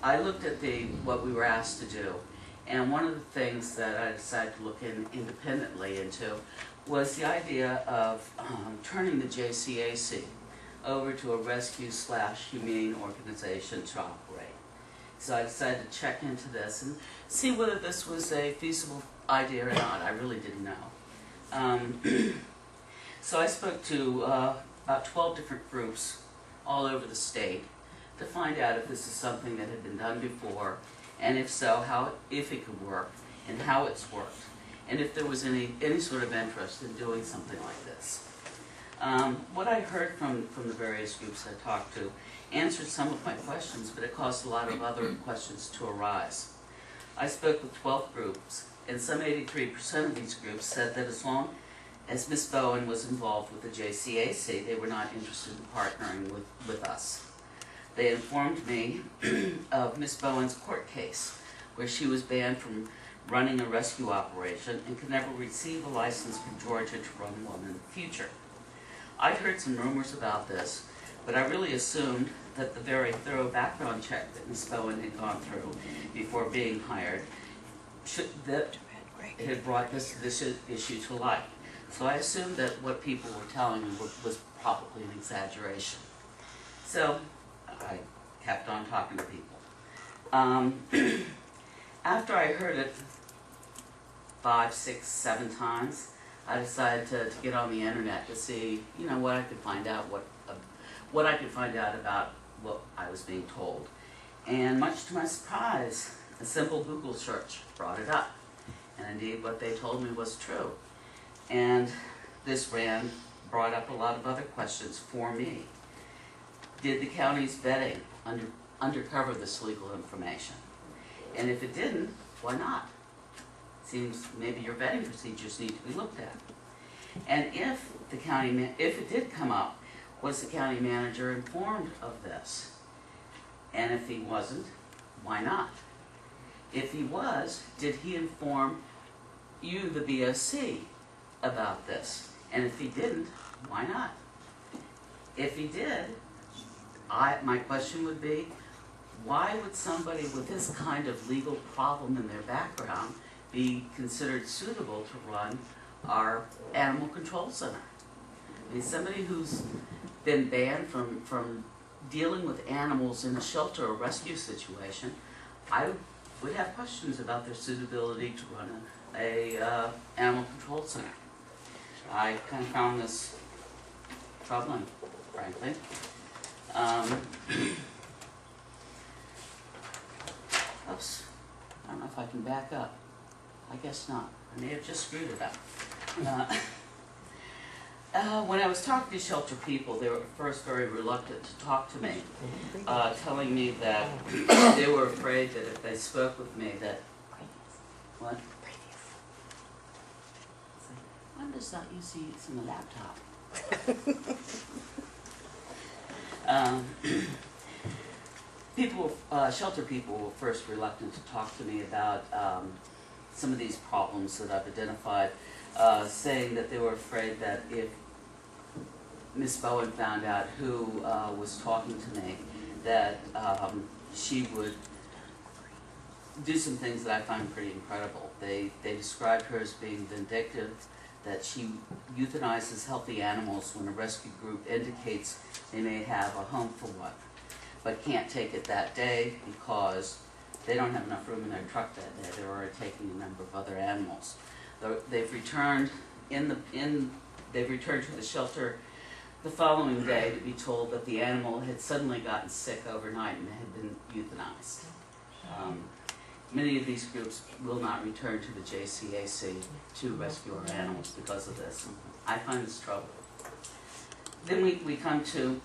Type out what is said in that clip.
I looked at what we were asked to do, and one of the things that I decided to look independently into was the idea of turning the JCAC over to a rescue/humane organization to operate. So I decided to check into this and see whether this was a feasible idea or not. I really didn't know. So I spoke to about 12 different groups all over the state to find out if this is something that had been done before, and if so, if it could work, and how it's worked, and if there was any sort of interest in doing something like this. What I heard from the various groups I talked to answered some of my questions, but it caused a lot of other questions to arise. I spoke with 12 groups, and some 83% of these groups said that as long as Ms. Bowen was involved with the JCAC, they were not interested in partnering with us. They informed me of Ms. Bowen's court case, where she was banned from running a rescue operation and could never receive a license from Georgia to run one in the future. I'd heard some rumors about this, but I really assumed that the very thorough background check that Ms. Bowen had gone through before being hired had brought this issue to light. So I assumed that what people were telling me was probably an exaggeration. So I kept on talking to people. After I heard it 5, 6, 7 times, I decided to get on the internet to see, what I could find out, what I could find out about what I was being told. And much to my surprise, a simple Google search brought it up. And indeed, what they told me was true. And this brought up a lot of other questions for me. Did the county's vetting uncover this legal information? And if it didn't, why not? Seems maybe your vetting procedures need to be looked at. And if it did come up, was the county manager informed of this? And if he wasn't, why not? If he was, did he inform you, the BOC, about this? And if he didn't, why not? If he did, my question would be, why would somebody with this kind of legal problem in their background be considered suitable to run our animal control center? I mean, somebody who's been banned from dealing with animals in a shelter or rescue situation, I would have questions about their suitability to run a animal control center. I kind of found this troubling, frankly. Oops, I don't know if I can back up. I guess not. I may have just screwed it up. When I was talking to shelter people, they were at first very reluctant to talk to me, telling me that they were afraid that if they spoke with me that... What? I'm just not used to using the laptop. Shelter people were first reluctant to talk to me about some of these problems that I've identified, saying that they were afraid that if Ms. Bowen found out who was talking to me, that she would do some things that I find pretty incredible. They described her as being vindictive, that she euthanizes healthy animals when a rescue group indicates they may have a home for one, but can't take it that day because they don't have enough room in their truck that day. They're already taking a number of other animals. They've returned to the shelter the following day to be told that the animal had suddenly gotten sick overnight and had been euthanized. Many of these groups will not return to the JCAC to rescue our animals because of this. I find this trouble. Then we come to